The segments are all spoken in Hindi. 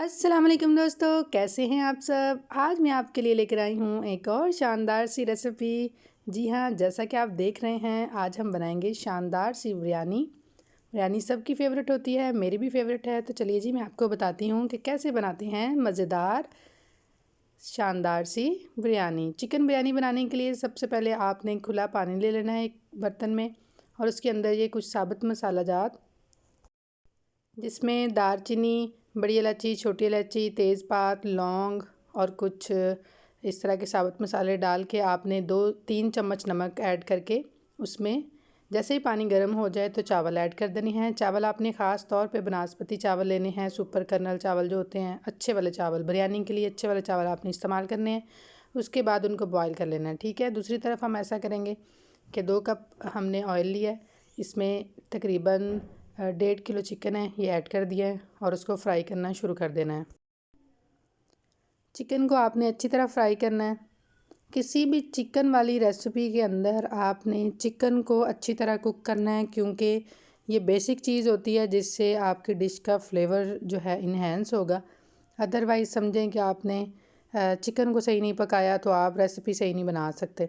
अस्सलाम वालेकुम दोस्तों, कैसे हैं आप सब। आज मैं आपके लिए लेकर आई हूँ एक और शानदार सी रेसिपी। जी हाँ, जैसा कि आप देख रहे हैं, आज हम बनाएंगे शानदार सी बिरयानी। बिरयानी सबकी फ़ेवरेट होती है, मेरी भी फ़ेवरेट है। तो चलिए जी, मैं आपको बताती हूँ कि कैसे बनाते हैं मज़ेदार शानदार सी बिरयानी। चिकन बिरयानी बनाने के लिए सबसे पहले आपने खुला पानी ले लेना है एक बर्तन में, और उसके अंदर ये कुछ साबुत मसाला जात, जिसमें दालचीनी, बड़ी इलायची, छोटी इलायची, तेज़पात, लौंग और कुछ इस तरह के साबुत मसाले डाल के आपने 2-3 चम्मच नमक ऐड करके उसमें जैसे ही पानी गर्म हो जाए तो चावल ऐड कर देने हैं। चावल आपने ख़ास तौर पे बासमती चावल लेने हैं, सुपर कर्नल चावल जो होते हैं, अच्छे वाले चावल, बिरयानी के लिए अच्छे वाले चावल आपने इस्तेमाल करने हैं। उसके बाद उनको बॉयल कर लेना है, ठीक है। दूसरी तरफ हम ऐसा करेंगे कि 2 कप हमने ऑयल लिया है, इसमें तकरीबन 1.5 किलो चिकन है, ये ऐड कर दिया है और उसको फ्राई करना शुरू कर देना है। चिकन को आपने अच्छी तरह फ्राई करना है। किसी भी चिकन वाली रेसिपी के अंदर आपने चिकन को अच्छी तरह कुक करना है, क्योंकि ये बेसिक चीज़ होती है जिससे आपकी डिश का फ्लेवर जो है इन्हेंस होगा। अदरवाइज़ समझें कि आपने चिकन को सही नहीं पकाया तो आप रेसिपी सही नहीं बना सकते।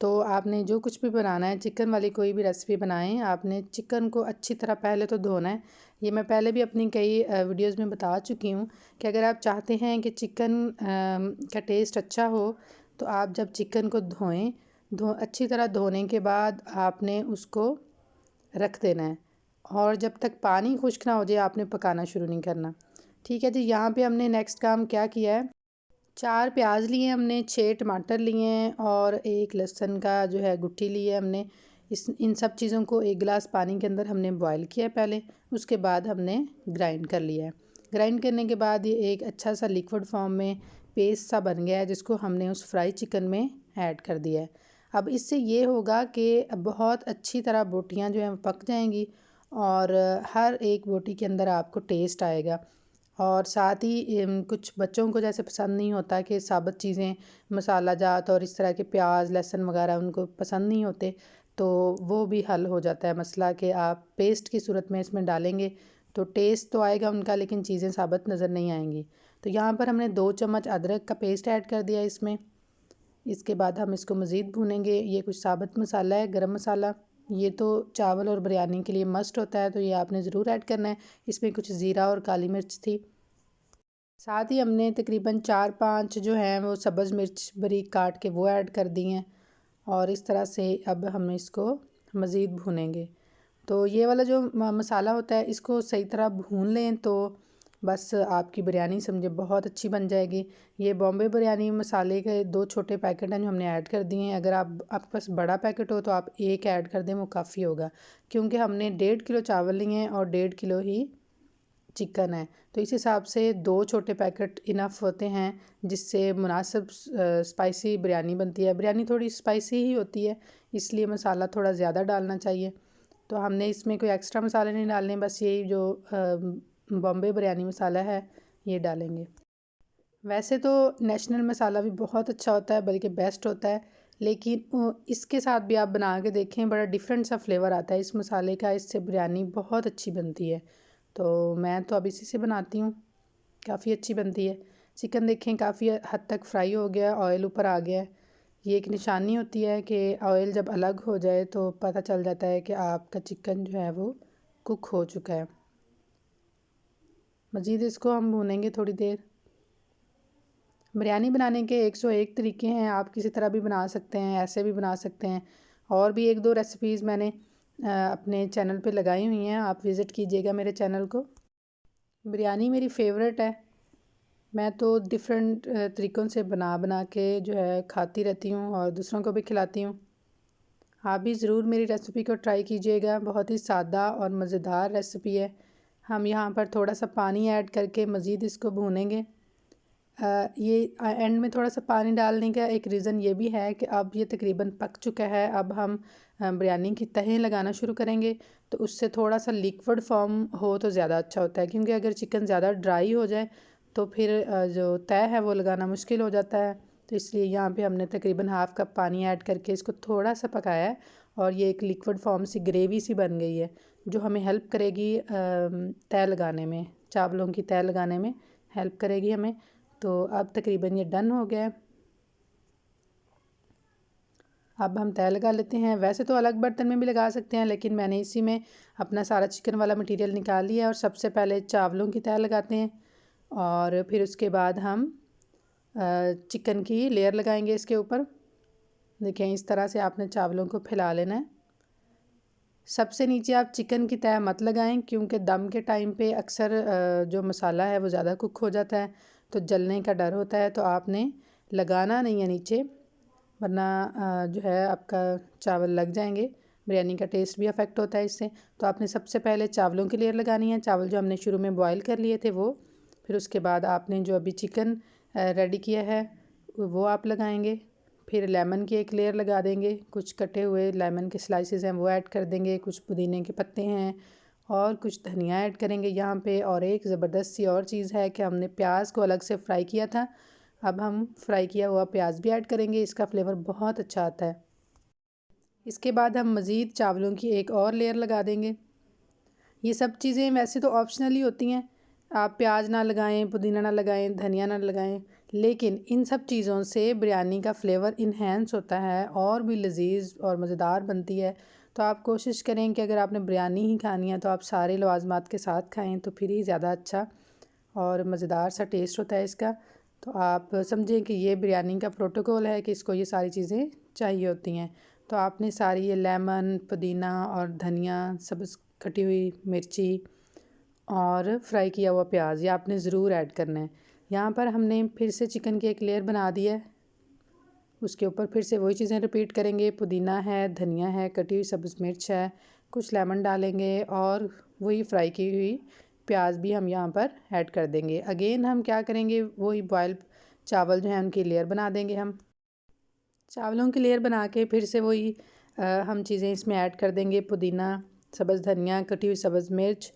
तो आपने जो कुछ भी बनाना है, चिकन वाली कोई भी रेसिपी बनाएं, आपने चिकन को अच्छी तरह पहले तो धोना है। ये मैं पहले भी अपनी कई वीडियोज़ में बता चुकी हूँ कि अगर आप चाहते हैं कि चिकन का टेस्ट अच्छा हो, तो आप जब चिकन को धोएं, अच्छी तरह धोने के बाद आपने उसको रख देना है, और जब तक पानी खुश्क ना हो जाए आपने पकाना शुरू नहीं करना, ठीक है जी। यहाँ पे हमने नेक्स्ट काम क्या किया है, 4 प्याज लिए हमने, 6 टमाटर लिए हैं और 1 लहसुन का जो है गुट्ठी ली है हमने। इन सब चीज़ों को 1 गिलास पानी के अंदर हमने बॉयल किया है पहले, उसके बाद हमने ग्राइंड कर लिया है। ग्राइंड करने के बाद ये एक अच्छा सा लिक्विड फॉर्म में पेस्ट सा बन गया है, जिसको हमने उस फ्राई चिकन में ऐड कर दिया है। अब इससे ये होगा कि बहुत अच्छी तरह बोटियाँ जो हैं पक जाएंगी, और हर एक बोटी के अंदर आपको टेस्ट आएगा। और साथ ही कुछ बच्चों को जैसे पसंद नहीं होता कि साबुत चीज़ें, मसाला जात और इस तरह के प्याज लहसुन वगैरह उनको पसंद नहीं होते, तो वो भी हल हो जाता है मसला कि आप पेस्ट की सूरत में इसमें डालेंगे तो टेस्ट तो आएगा उनका, लेकिन चीज़ें साबुत नज़र नहीं आएंगी। तो यहाँ पर हमने 2 चम्मच अदरक का पेस्ट ऐड कर दिया इसमें। इसके बाद हम इसको मज़ीद भूनेंगे। ये कुछ साबुत मसाला है, गरम मसाला, ये तो चावल और बिरयानी के लिए मस्ट होता है, तो ये आपने ज़रूर ऐड करना है। इसमें कुछ ज़ीरा और काली मिर्च थी। साथ ही हमने तकरीबन 4-5 जो हैं वो सब्ज़ मिर्च बारीक काट के वो ऐड कर दी हैं, और इस तरह से अब हम इसको मज़ीद भूनेंगे। तो ये वाला जो मसाला होता है, इसको सही तरह भून लें तो बस आपकी बिरयानी समझे बहुत अच्छी बन जाएगी। ये बॉम्बे बिरयानी मसाले के 2 छोटे पैकेट हैं जो हमने ऐड कर दिए हैं। अगर आपके पास बड़ा पैकेट हो तो आप 1 ऐड कर दें, वो काफ़ी होगा, क्योंकि हमने 1.5 किलो चावल लिए हैं और 1.5 किलो ही चिकन है, तो इस हिसाब से 2 छोटे पैकेट इनफ होते हैं, जिससे मुनासिब स्पाइसी बिरयानी बनती है। बिरयानी थोड़ी स्पाइसी ही होती है, इसलिए मसाला थोड़ा ज़्यादा डालना चाहिए। तो हमने इसमें कोई एक्स्ट्रा मसाले नहीं डालने, बस यही जो बॉम्बे बिरयानी मसाला है ये डालेंगे। वैसे तो नेशनल मसाला भी बहुत अच्छा होता है, बल्कि बेस्ट होता है, लेकिन इसके साथ भी आप बना के देखें, बड़ा डिफरेंट सा फ्लेवर आता है इस मसाले का, इससे बिरयानी बहुत अच्छी बनती है। तो मैं तो अब इसी से बनाती हूँ, काफ़ी अच्छी बनती है। चिकन देखें काफ़ी हद तक फ्राई हो गया, ऑयल ऊपर आ गया है। ये एक निशानी होती है कि ऑयल जब अलग हो जाए तो पता चल जाता है कि आपका चिकन जो है वो कुक हो चुका है। मज़ीद इसको हम भूनेंगे थोड़ी देर। बिरयानी बनाने के 101 तरीके हैं, आप किसी तरह भी बना सकते हैं, ऐसे भी बना सकते हैं। और भी 1-2 रेसिपीज़ मैंने अपने चैनल पे लगाई हुई हैं, आप विज़िट कीजिएगा मेरे चैनल को। बिरयानी मेरी फ़ेवरेट है, मैं तो डिफरेंट तरीक़ों से बना बना के जो है खाती रहती हूँ और दूसरों को भी खिलाती हूँ। आप भी ज़रूर मेरी रेसिपी को ट्राई कीजिएगा, बहुत ही सादा और मज़ेदार रेसिपी है। हम यहाँ पर थोड़ा सा पानी ऐड करके मज़ीद इसको भूनेंगे। ये एंड में थोड़ा सा पानी डालने का एक रीज़न ये भी है कि अब ये तकरीबन पक चुका है। अब हम बिरयानी की तहें लगाना शुरू करेंगे, तो उससे थोड़ा सा लिक्विड फॉर्म हो तो ज़्यादा अच्छा होता है, क्योंकि अगर चिकन ज़्यादा ड्राई हो जाए तो फिर जो तह है वो लगाना मुश्किल हो जाता है। तो इसलिए यहाँ पे हमने तकरीबन हाफ़ कप पानी ऐड करके इसको थोड़ा सा पकाया है, और ये एक लिक्विड फॉर्म सी ग्रेवी सी बन गई है, जो हमें हेल्प करेगी तह लगाने में, चावलों की तह लगाने में हेल्प करेगी हमें। तो अब तकरीबन ये डन हो गया है। अब हम तय लगा लेते हैं। वैसे तो अलग बर्तन में भी लगा सकते हैं, लेकिन मैंने इसी में अपना सारा चिकन वाला मटेरियल निकाल लिया। और सबसे पहले चावलों की तय लगाते हैं और फिर उसके बाद हम चिकन की लेयर लगाएंगे इसके ऊपर। देखें, इस तरह से आपने चावलों को फैला लेना है। सबसे नीचे आप चिकन की तय मत लगाएं, क्योंकि दम के टाइम पे अक्सर जो मसाला है वो ज़्यादा कुक हो जाता है, तो जलने का डर होता है। तो आपने लगाना नहीं है नीचे, वरना जो है आपका चावल लग जाएंगे। बिरयानी का टेस्ट भी अफेक्ट होता है इससे। तो आपने सबसे पहले चावलों की लेयर लगानी है, चावल जो हमने शुरू में बॉईल कर लिए थे वो। फिर उसके बाद आपने जो अभी चिकन रेडी किया है वो आप लगाएंगे। फिर लेमन की एक लेयर लगा देंगे, कुछ कटे हुए लेमन के स्लाइसेस हैं वो ऐड कर देंगे, कुछ पुदीने के पत्ते हैं और कुछ धनिया ऐड करेंगे यहाँ पे। और एक ज़बरदस्त सी और चीज़ है कि हमने प्याज को अलग से फ्राई किया था, अब हम फ्राई किया हुआ प्याज भी ऐड करेंगे, इसका फ्लेवर बहुत अच्छा आता है। इसके बाद हम मज़ीद चावलों की एक और लेयर लगा देंगे। ये सब चीज़ें वैसे तो ऑप्शनल ही होती हैं, आप प्याज ना लगाएं, पुदीना ना लगाएं, धनिया ना लगाएं, लेकिन इन सब चीज़ों से बिरयानी का फ्लेवर इन्हेंस होता है और भी लजीज और मज़ेदार बनती है। तो आप कोशिश करें कि अगर आपने बिरयानी ही खानी है तो आप सारे लवाजमात के साथ खाएं, तो फिर ही ज़्यादा अच्छा और मज़ेदार सा टेस्ट होता है इसका। तो आप समझें कि ये बिरयानी का प्रोटोकॉल है कि इसको ये सारी चीज़ें चाहिए होती हैं। तो आपने सारी ये लेमन, पुदीना और धनिया, सब्ज़ कटी हुई मिर्ची और फ्राई किया हुआ प्याज ये आपने ज़रूर ऐड करना है। यहाँ पर हमने फिर से चिकन की एक लेयर बना दी है, उसके ऊपर फिर से वही चीज़ें रिपीट करेंगे। पुदीना है, धनिया है, कटी हुई सब्ज़ मिर्च है, कुछ लेमन डालेंगे और वही फ्राई की हुई प्याज भी हम यहाँ पर ऐड कर देंगे। अगेन हम क्या करेंगे, वही बॉयल चावल जो है उनकी लेयर बना देंगे। हम चावलों की लेयर बना के फिर से वही हम चीज़ें इसमें ऐड कर देंगे। पुदीना, सब्ज़ धनिया, कटी हुई सब्ज़ मिर्च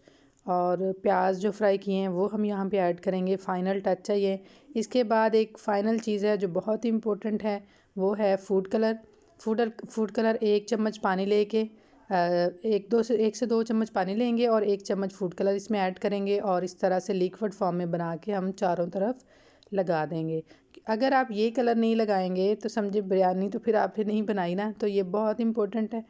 और प्याज जो फ्राई किए हैं वो हम यहाँ पे ऐड करेंगे। फ़ाइनल टच है ये। इसके बाद एक फ़ाइनल चीज़ है जो बहुत ही इम्पोर्टेंट है, वो है फूड कलर। फूड कलर 1 चम्मच पानी लेके 1 से 2 चम्मच पानी लेंगे और 1 चम्मच फूड कलर इसमें ऐड करेंगे और इस तरह से लिक्विड फॉर्म में बना के हम चारों तरफ लगा देंगे। अगर आप ये कलर नहीं लगाएंगे तो समझे बिरयानी तो फिर आपने नहीं बनाई ना। तो ये बहुत इंपॉर्टेंट है,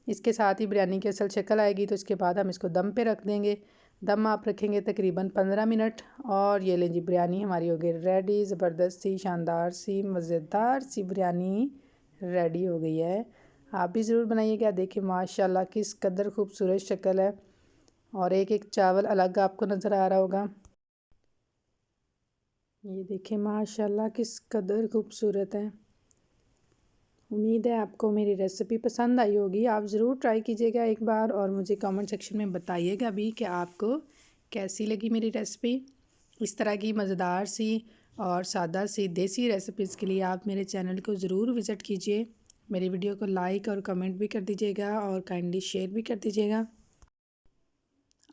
इसके साथ ही बिरयानी की असल शक्ल आएगी। तो इसके बाद हम इसको दम पे रख देंगे। दम आप रखेंगे तकरीबन 15 मिनट और ये लें जी, बिरयानी हमारी हो गई रेडी। ज़बरदस्त सी, शानदार सी, मज़ेदार सी बिरयानी रेडी हो गई है। आप भी ज़रूर बनाइएगा। देखिए माशाल्लाह किस कदर खूबसूरत शक्ल है और एक एक चावल अलग आपको नज़र आ रहा होगा। ये देखिए माशाल्लाह किस कदर खूबसूरत है। उम्मीद है आपको मेरी रेसिपी पसंद आई होगी। आप ज़रूर ट्राई कीजिएगा एक बार और मुझे कमेंट सेक्शन में बताइएगा भी कि आपको कैसी लगी मेरी रेसिपी। इस तरह की मज़ेदार सी और सादा सी देसी रेसिपीज़ के लिए आप मेरे चैनल को ज़रूर विज़िट कीजिए। मेरी वीडियो को लाइक और कमेंट भी कर दीजिएगा और काइंडली शेयर भी कर दीजिएगा।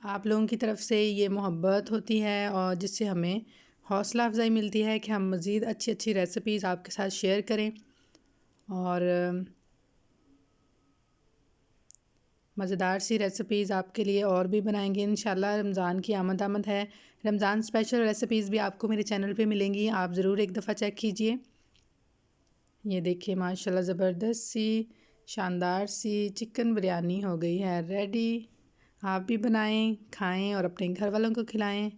आप लोगों की तरफ से ये मोहब्बत होती है और जिससे हमें हौसला अफजाई मिलती है कि हम मज़ीद अच्छी अच्छी रेसिपीज़ आपके साथ शेयर करें और मज़ेदार सी रेसिपीज़ आपके लिए और भी बनाएंगे इंशाल्लाह। रमज़ान की आमद है, रमज़ान स्पेशल रेसिपीज़ भी आपको मेरे चैनल पे मिलेंगी, आप ज़रूर एक दफ़ा चेक कीजिए। ये देखिए माशाल्लाह ज़बरदस्त सी, शानदार सी चिकन बिरयानी हो गई है रेडी। आप भी बनाएं, खाएं और अपने घर वालों को खिलाएं।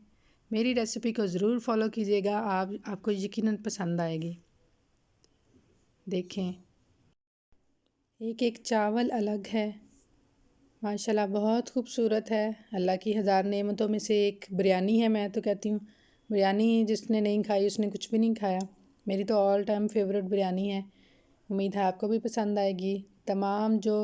मेरी रेसिपी को ज़रूर फॉलो कीजिएगा, आपको यकीनन पसंद आएगी। देखें एक एक चावल अलग है, माशाल्लाह बहुत खूबसूरत है। अल्लाह की हज़ार नेमतों में से एक बिरयानी है। मैं तो कहती हूँ बिरयानी जिसने नहीं खाई उसने कुछ भी नहीं खाया। मेरी तो ऑल टाइम फेवरेट बिरयानी है। उम्मीद है आपको भी पसंद आएगी। तमाम जो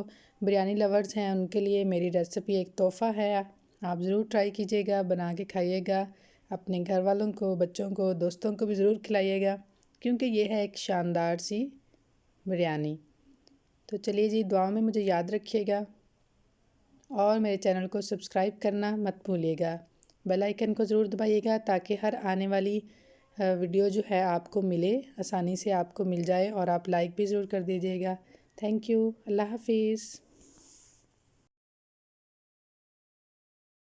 बिरयानी लवर्स हैं उनके लिए मेरी रेसिपी एक तोहफ़ा है। आप ज़रूर ट्राई कीजिएगा, बना के खाइएगा, अपने घर वालों को, बच्चों को, दोस्तों को भी ज़रूर खिलाइएगा, क्योंकि ये है एक शानदार सी बिरयानी। तो चलिए जी, दुआओं में मुझे याद रखिएगा और मेरे चैनल को सब्सक्राइब करना मत भूलिएगा। बेल आइकन को ज़रूर दबाइएगा ताकि हर आने वाली वीडियो जो है आपको मिले, आसानी से आपको मिल जाए और आप लाइक भी ज़रूर कर दीजिएगा। Thank you. अल्लाह हाफिज़।